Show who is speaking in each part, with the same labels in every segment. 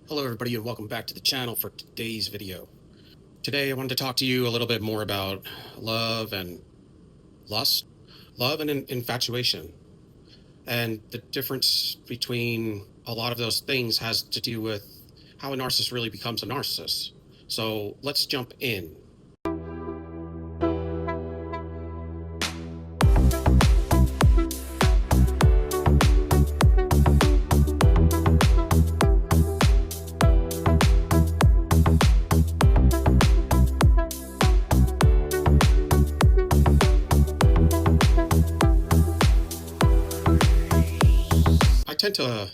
Speaker 1: Hello everybody and welcome back to the channel for today's video. Today I wanted to talk to you a little bit more about love and lust, love and infatuation. And the difference between a lot of those things has to do with how a narcissist really becomes a narcissist. So let's jump in. I tend to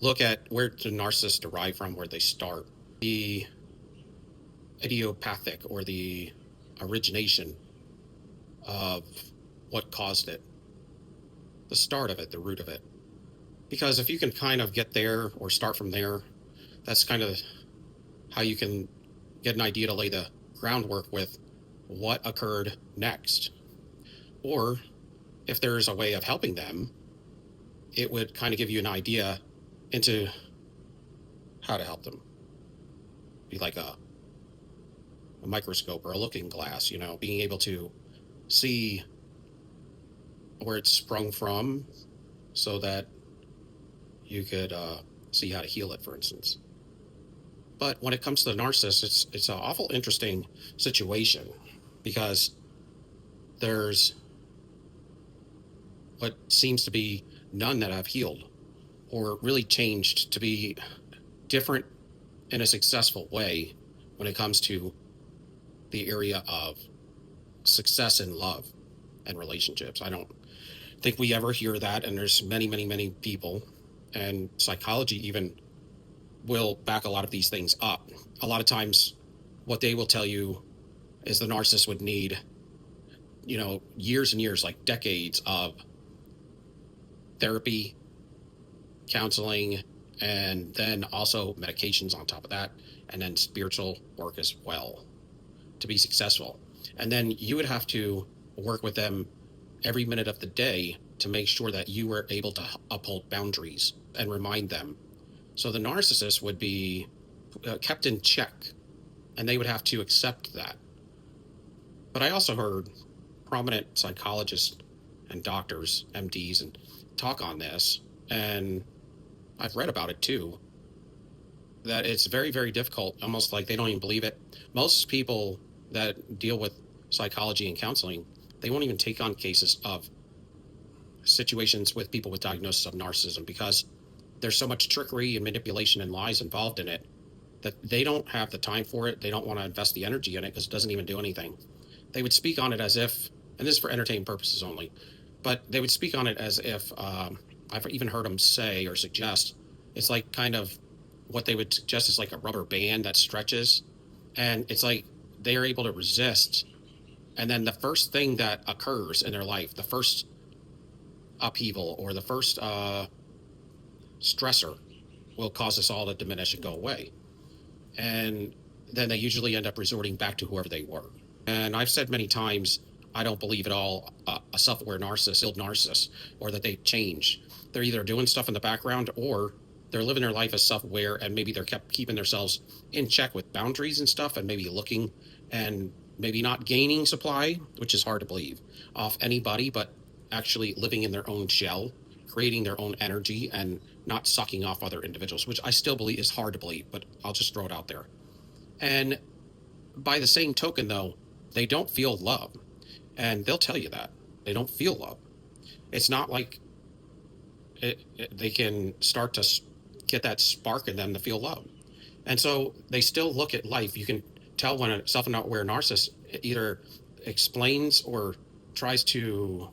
Speaker 1: look at where the narcissists derive from, where they start, the idiopathic or the origination of what caused it, the start of it, the root of it. Because if you can kind of get there or start from there, that's kind of how you can get an idea to lay the groundwork with what occurred next. Or if there's a way of helping them, it would kind of give you an idea into how to help them. Be like a microscope or a looking glass, being able to see where it's sprung from so that you could see how to heal it, for instance. But when it comes to the narcissist, it's an awful interesting situation because there's what seems to be none that have healed or really changed to be different in a successful way when it comes to the area of success in love and relationships. I don't think we ever hear that, and there's many people, and psychology even will back a lot of these things up. A lot of times what they will tell you is the narcissist would need, years and years, like decades of therapy, counseling, and then also medications on top of that, and then spiritual work as well to be successful. And then you would have to work with them every minute of the day to make sure that you were able to uphold boundaries and remind them. So the narcissist would be kept in check, and they would have to accept that. But I also heard prominent psychologists and doctors, MDs, and talk on this, and I've read about it too, that it's very difficult, almost like they don't even believe it. Most people that deal with psychology and counseling, they won't even take on cases of situations with people with diagnosis of narcissism because there's so much trickery and manipulation and lies involved in it that they don't have the time for it. They don't want to invest the energy in it because it doesn't even do anything. They would speak on it as if, and this is for entertainment purposes only, but they would speak on it as if, I've even heard them say or suggest, it's like kind of what they would suggest is like a rubber band that stretches, and it's like they're able to resist. And then the first thing that occurs in their life, the first upheaval or the first stressor will cause us all to diminish and go away. And then they usually end up resorting back to whoever they were. And I've said many times, I don't believe at all a self-aware narcissist, or that they change. They're either doing stuff in the background or they're living their life as self-aware, and maybe they're keeping themselves in check with boundaries and stuff, and maybe looking and maybe not gaining supply, which is hard to believe, off anybody, but actually living in their own shell, creating their own energy and not sucking off other individuals, which I still believe is hard to believe, but I'll just throw it out there. And by the same token, though, they don't feel love. And they'll tell you that. They don't feel love. It's not like they can start to get that spark in them to feel love. And so they still look at life. You can tell when a self-aware narcissist either explains or tries to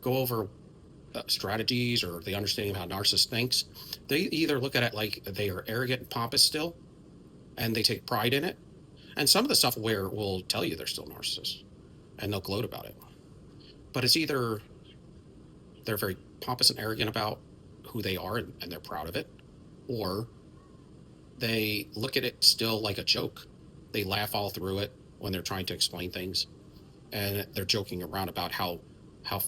Speaker 1: go over strategies or the understanding of how narcissist thinks. They either look at it like they are arrogant and pompous still, and they take pride in it. And some of the self-aware will tell you they're still narcissists, and they'll gloat about it. But it's either they're very pompous and arrogant about who they are and they're proud of it, or they look at it still like a joke. They laugh all through it when they're trying to explain things, and they're joking around about how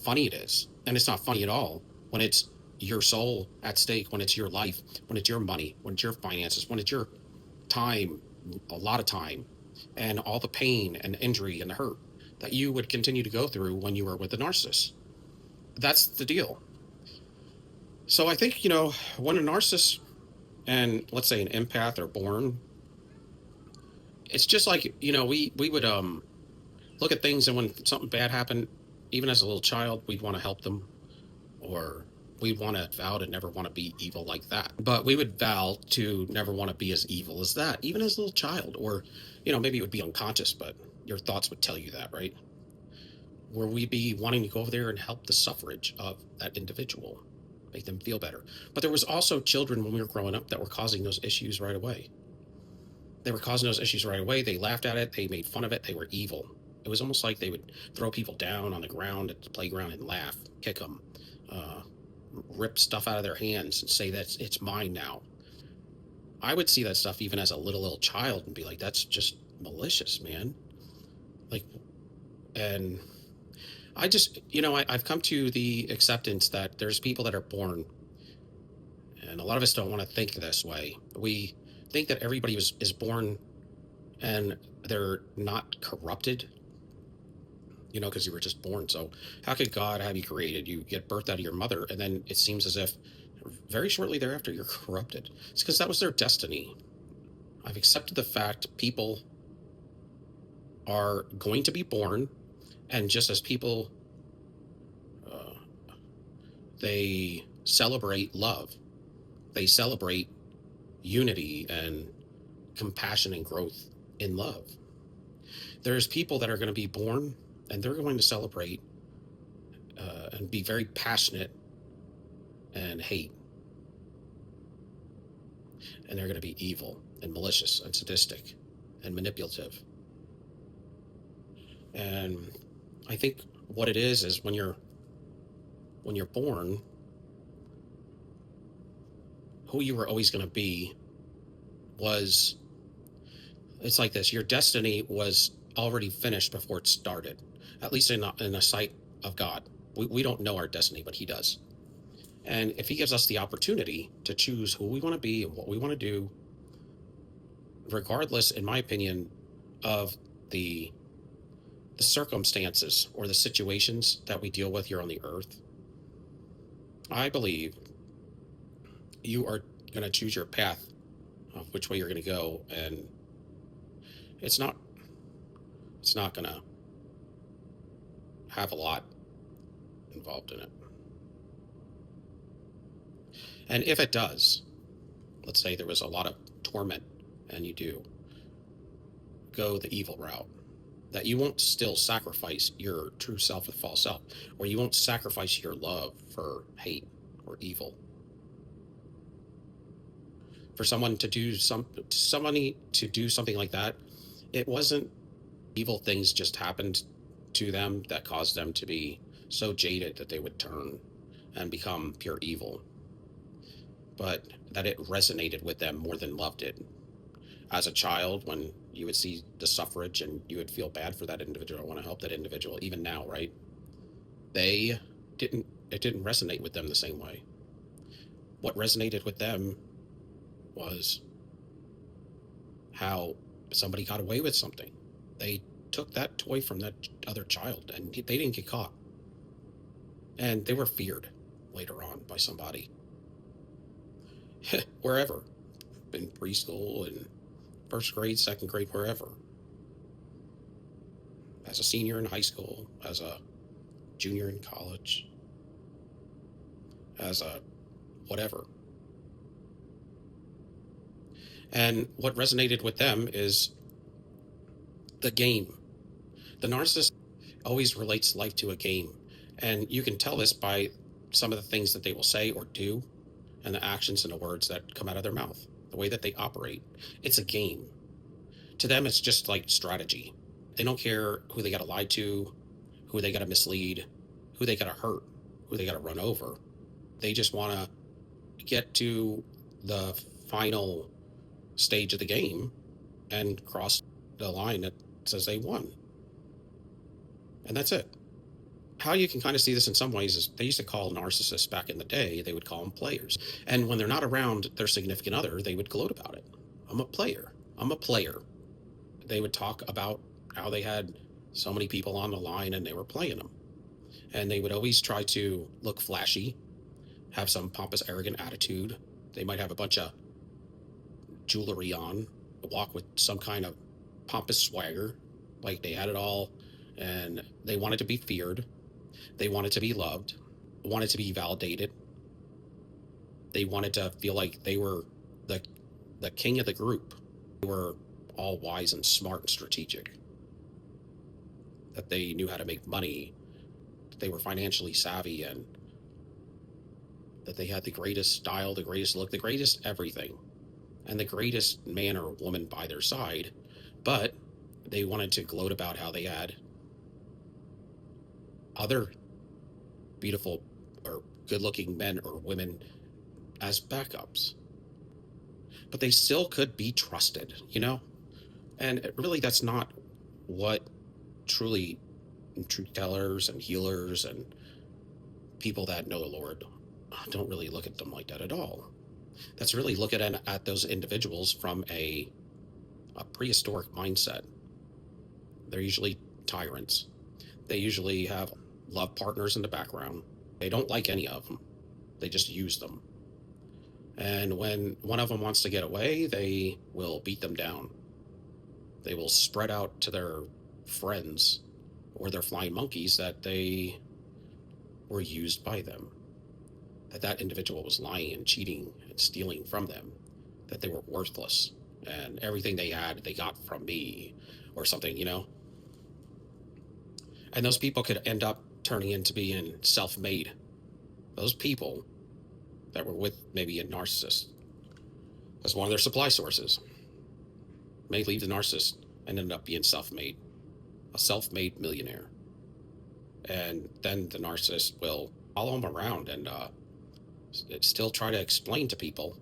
Speaker 1: funny it is. And it's not funny at all when it's your soul at stake, when it's your life, when it's your money, when it's your finances, when it's your time, a lot of time, and all the pain and injury and the hurt that you would continue to go through when you were with a narcissist. That's the deal. So I think, when a narcissist and let's say an empath are born, it's just like, we would look at things, and when something bad happened, even as a little child, we'd want to help them, or we want to vow to never want to be evil like that. But we would vow to never want to be as evil as that, even as a little child. Or, maybe it would be unconscious, but your thoughts would tell you that, right? Where we be wanting to go over there and help the suffrage of that individual, make them feel better. But there was also children when we were growing up that were causing those issues right away. They were causing those issues right away. They laughed at it. They made fun of it. They were evil. It was almost like they would throw people down on the ground at the playground and laugh, kick them, rip stuff out of their hands and say that it's mine now. I would see that stuff even as a little child and be like, that's just malicious, man. Like, and I just, I've come to the acceptance that there's people that are born, and a lot of us don't want to think this way. We think that everybody is born and they're not corrupted, because you were just born. So how could God have you created? You get birthed out of your mother, and then it seems as if very shortly thereafter you're corrupted. It's because that was their destiny. I've accepted the fact people are going to be born, and just as people, they celebrate love, they celebrate unity and compassion and growth in love. There's people that are going to be born and they're going to celebrate and be very passionate and hate. And they're going to be evil and malicious and sadistic and manipulative. And I think what it is when you're born, who you were always going to be was, it's like this: your destiny was already finished before it started, at least in a sight of God. We don't know our destiny, but he does. And if he gives us the opportunity to choose who we want to be and what we want to do, regardless, in my opinion, of the circumstances or the situations that we deal with here on the earth, I believe you are going to choose your path of which way you're going to go, and it's not going to have a lot involved in it. And if it does, let's say there was a lot of torment and you do go the evil route, that you won't still sacrifice your true self with false self, or you won't sacrifice your love for hate or evil. For someone to do something like that, it wasn't evil things just happened to them that caused them to be so jaded that they would turn and become pure evil, but that it resonated with them more than love did. As a child, when you would see the suffrage and you would feel bad for that individual, I want to help that individual, even now, right? It didn't resonate with them the same way. What resonated with them was how somebody got away with something. They took that toy from that other child and they didn't get caught. And they were feared later on by somebody. Wherever. In preschool, in first grade, second grade, wherever. As a senior in high school, as a junior in college, as a whatever. And what resonated with them is the game. The narcissist always relates life to a game. And you can tell this by some of the things that they will say or do, and the actions and the words that come out of their mouth, the way that they operate. It's a game. To them, it's just like strategy. They don't care who they got to lie to, who they got to mislead, who they got to hurt, who they got to run over. They just want to get to the final stage of the game and cross the line that says they won. And that's it. How you can kind of see this in some ways is they used to call narcissists back in the day, they would call them players. And when they're not around their significant other, they would gloat about it. I'm a player. I'm a player. They would talk about how they had so many people on the line and they were playing them. And they would always try to look flashy, have some pompous, arrogant attitude. They might have a bunch of jewelry on, walk with some kind of pompous swagger, like they had it all, and they wanted to be feared. They wanted to be loved, wanted to be validated. They wanted to feel like they were the the king of the group. They were all wise and smart and strategic. That they knew how to make money. That they were financially savvy, and that they had the greatest style, the greatest look, the greatest everything, and the greatest man or woman by their side. But they wanted to gloat about how they had other beautiful or good-looking men or women as backups. But they still could be trusted, you know? And really, that's not what truly truth tellers and healers and people that know the Lord don't really look at them like that at all. That's really looking at those individuals from a prehistoric mindset. They're usually tyrants. They usually have love partners in the background. They don't like any of them. They just use them. And when one of them wants to get away, they will beat them down. They will spread out to their friends or their flying monkeys that they were used by them, that individual was lying and cheating and stealing from them, that they were worthless and everything they had they got from me or something, you know? And those people could end up turning into being self-made. Those people that were with maybe a narcissist as one of their supply sources may leave the narcissist and end up being self-made, a self-made millionaire. And then the narcissist will follow them around and still try to explain to people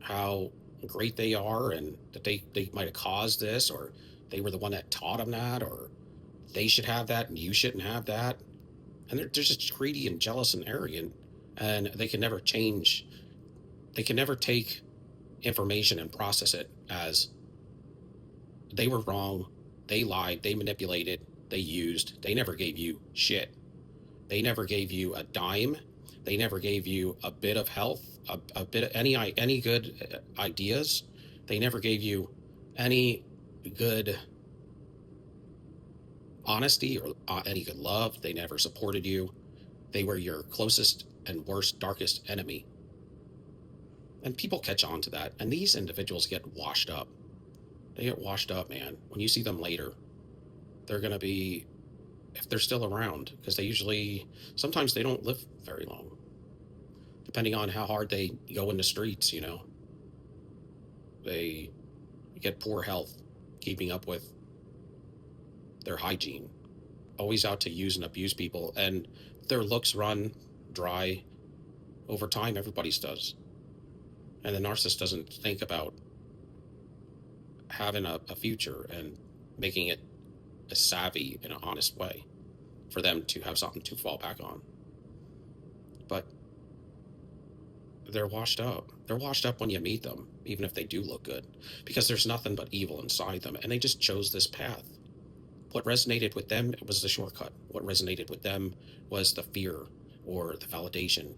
Speaker 1: how great they are and that they might have caused this, or they were the one that taught them that, or they should have that and you shouldn't have that. And they're just greedy and jealous and arrogant, and they can never change. They can never take information and process it as they were wrong, they lied, they manipulated, they used. They never gave you shit. They never gave you a dime. They never gave you a bit of health, a bit of any good ideas. They never gave you any good honesty or any good love. They never supported you. They were your closest and worst, darkest enemy. And people catch on to that, and these individuals get washed up. They get washed up, man. When you see them later, they're going to be, if they're still around, because sometimes they don't live very long, depending on how hard they go in the streets, you know. They get poor health, keeping up with their hygiene, always out to use and abuse people, and their looks run dry over time. Everybody's does. And the narcissist doesn't think about having a future and making it a savvy and an honest way for them to have something to fall back on. But they're washed up. They're washed up when you meet them, even if they do look good, because there's nothing but evil inside them, and they just chose this path. What resonated with them was the shortcut. What resonated with them was the fear or the validation,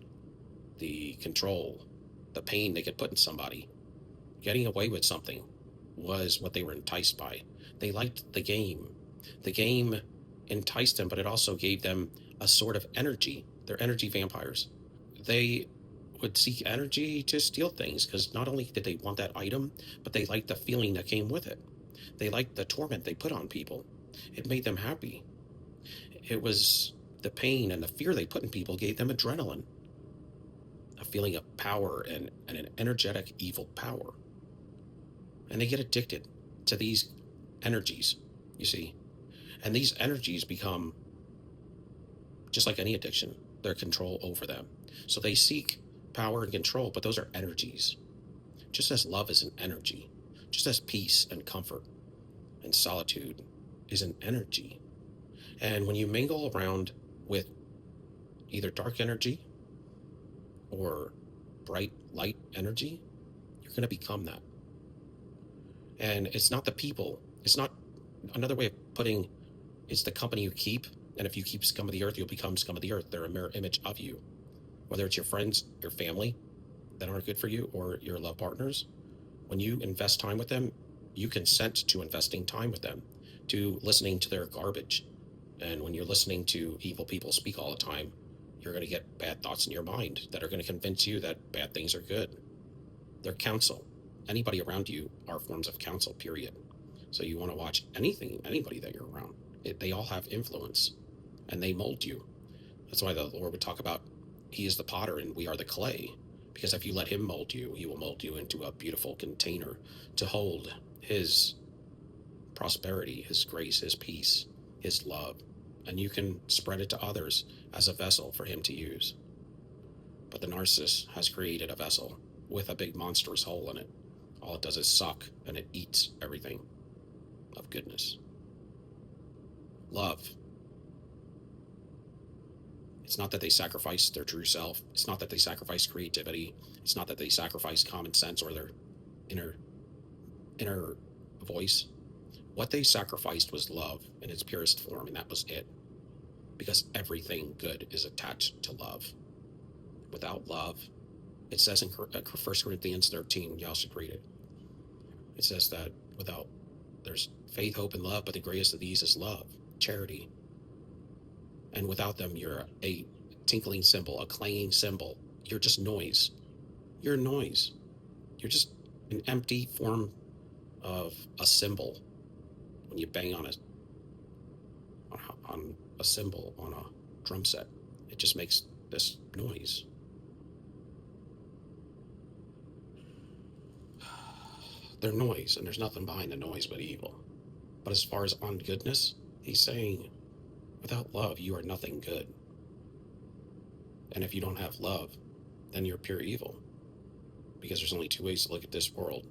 Speaker 1: the control, the pain they could put in somebody. Getting away with something was what they were enticed by. They liked the game. The game enticed them, but it also gave them a sort of energy. They're energy vampires. They would seek energy to steal things, because not only did they want that item, but they liked the feeling that came with it. They liked the torment they put on people. It made them happy. It was the pain and the fear they put in people gave them adrenaline, a feeling of power and an energetic evil power. And they get addicted to these energies, you see. And these energies become, just like any addiction, their control over them. So they seek power and control, but those are energies. Just as love is an energy, just as peace and comfort and solitude is an energy. And when you mingle around with either dark energy or bright light energy, you're going to become that. And it's not the people. It's not, another way of putting, it's the company you keep. And if you keep scum of the earth, you'll become scum of the earth. They're a mirror image of you. Whether it's your friends, your family that aren't good for you, or your love partners, when you invest time with them, you consent to investing time with them, to listening to their garbage. And when you're listening to evil people speak all the time, you're going to get bad thoughts in your mind that are going to convince you that bad things are good. They're counsel. Anybody around you are forms of counsel, period. So you want to watch anybody that you're around. They all have influence, and they mold you. That's why the Lord would talk about He is the potter and we are the clay. Because if you let Him mold you, He will mold you into a beautiful container to hold His prosperity, His grace, His peace, His love. And you can spread it to others as a vessel for Him to use. But the narcissist has created a vessel with a big monstrous hole in it. All it does is suck, and it eats everything of goodness. Love. It's not that they sacrifice their true self. It's not that they sacrifice creativity. It's not that they sacrifice common sense or their inner voice. What they sacrificed was love in its purest form, and that was it. Because everything good is attached to love. Without love, it says in 1 Corinthians 13, y'all should read it. It says that there's faith, hope, and love, but the greatest of these is love, charity. And without them, you're a tinkling cymbal, a clanging cymbal. You're just noise. You're noise. You're just an empty form of a cymbal. When you bang on a cymbal on a drum set, it just makes this noise. They're noise, and there's nothing behind the noise but evil. But as far as on goodness, He's saying, without love, you are nothing good. And if you don't have love, then you're pure evil. Because there's only two ways to look at this world.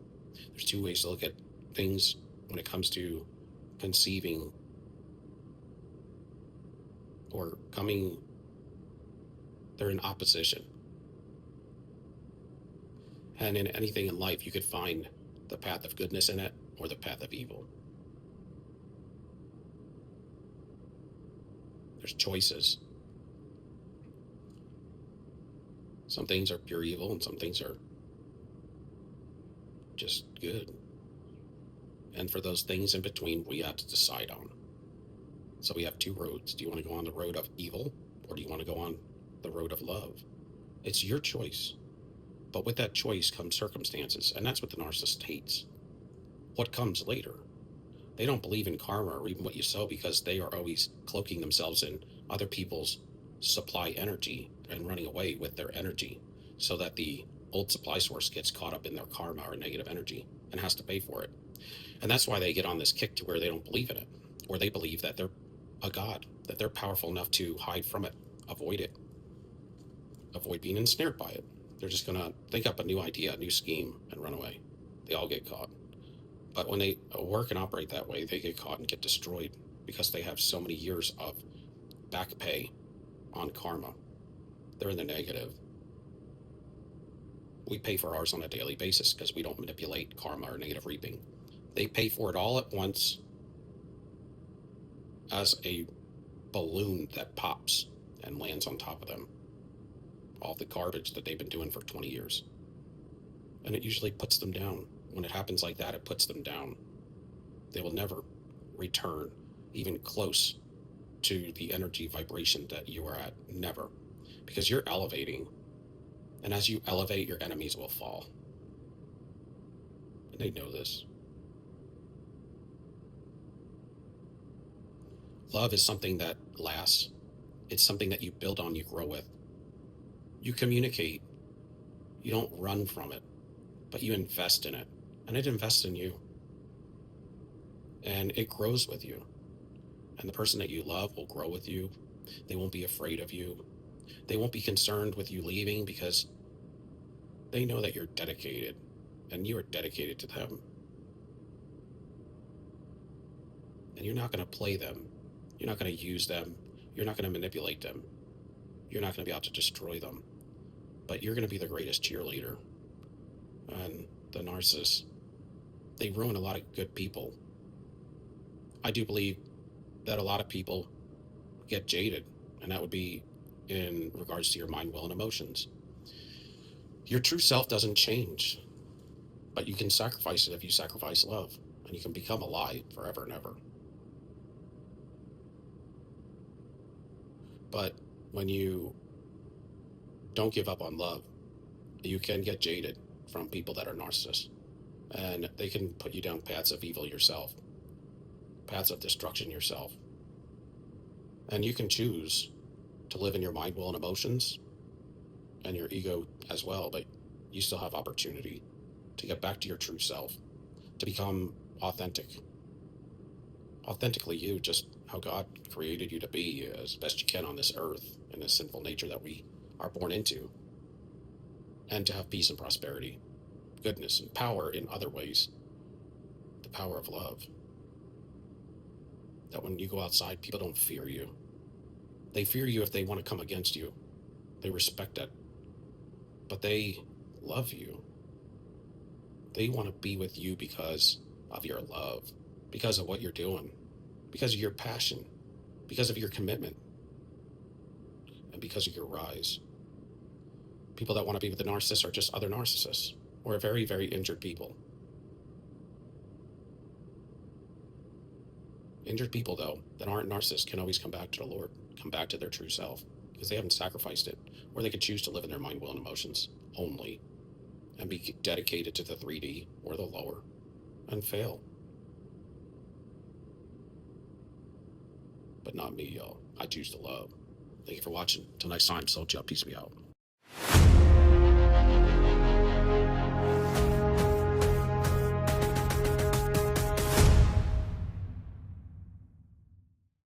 Speaker 1: There's two ways to look at things when it comes to conceiving or coming. They're in opposition. And in anything in life, you could find the path of goodness in it or the path of evil. There's choices. Some things are pure evil and some things are just good. And for those things in between, we have to decide on. So we have two roads. Do you want to go on the road of evil, or do you want to go on the road of love? It's your choice. But with that choice comes circumstances, and that's what the narcissist hates. What comes later? They don't believe in karma or even what you sow, because they are always cloaking themselves in other people's supply energy and running away with their energy, so that the old supply source gets caught up in their karma or negative energy and has to pay for it. And that's why they get on this kick to where they don't believe in it, or they believe that they're a god, that they're powerful enough to hide from it, avoid it, avoid being ensnared by it. They're just going to think up a new idea, a new scheme, and run away. They all get caught. But when they work and operate that way, they get caught and get destroyed because they have so many years of back pay on karma. They're in the negative. We pay for ours on a daily basis because we don't manipulate karma or negative reaping. They pay for it all at once as a balloon that pops and lands on top of them. All the garbage that they've been doing for 20 years. And it usually puts them down. When it happens like that, it puts them down. They will never return even close to the energy vibration that you are at. Never. Because you're elevating. And as you elevate, your enemies will fall. And they know this. Love is something that lasts. It's something that you build on, you grow with. You communicate. You don't run from it, but you invest in it. And it invests in you. And it grows with you. And the person that you love will grow with you. They won't be afraid of you. They won't be concerned with you leaving because they know that you're dedicated and you are dedicated to them. And you're not going to play them. You're not going to use them You're not going to manipulate them. You're not going to be out to destroy them. But you're going to be the greatest cheerleader. And the narcissists, they ruin a lot of good people. I do believe that a lot of people get jaded, and that would be in regards to your mind, will, and emotions. Your true self doesn't change, but you can sacrifice it if you sacrifice love, and you can become a lie forever and ever. But when you don't give up on love, you can get jaded from people that are narcissists, and they can put you down paths of evil yourself, paths of destruction yourself. And you can choose to live in your mind, will, and emotions, and your ego as well, but you still have opportunity to get back to your true self, to become authentically you, just how God created you to be as best you can on this earth in this sinful nature that we are born into, and to have peace and prosperity, goodness and power in other ways, the power of love. That when you go outside, people don't fear you. They fear you if they want to come against you. They respect it. But they love you. They want to be with you because of your love, because of what you're doing, because of your passion, because of your commitment, and because of your rise. People that want to be with the narcissist are just other narcissists, or very, very injured people. Injured people, though, that aren't narcissists can always come back to the Lord, come back to their true self, because they haven't sacrificed it, or they could choose to live in their mind, will, and emotions only, and be dedicated to the 3D or the lower, and fail. But not me, y'all. I choose to love. Thank you for watching. Till next time, soldier, peace be out.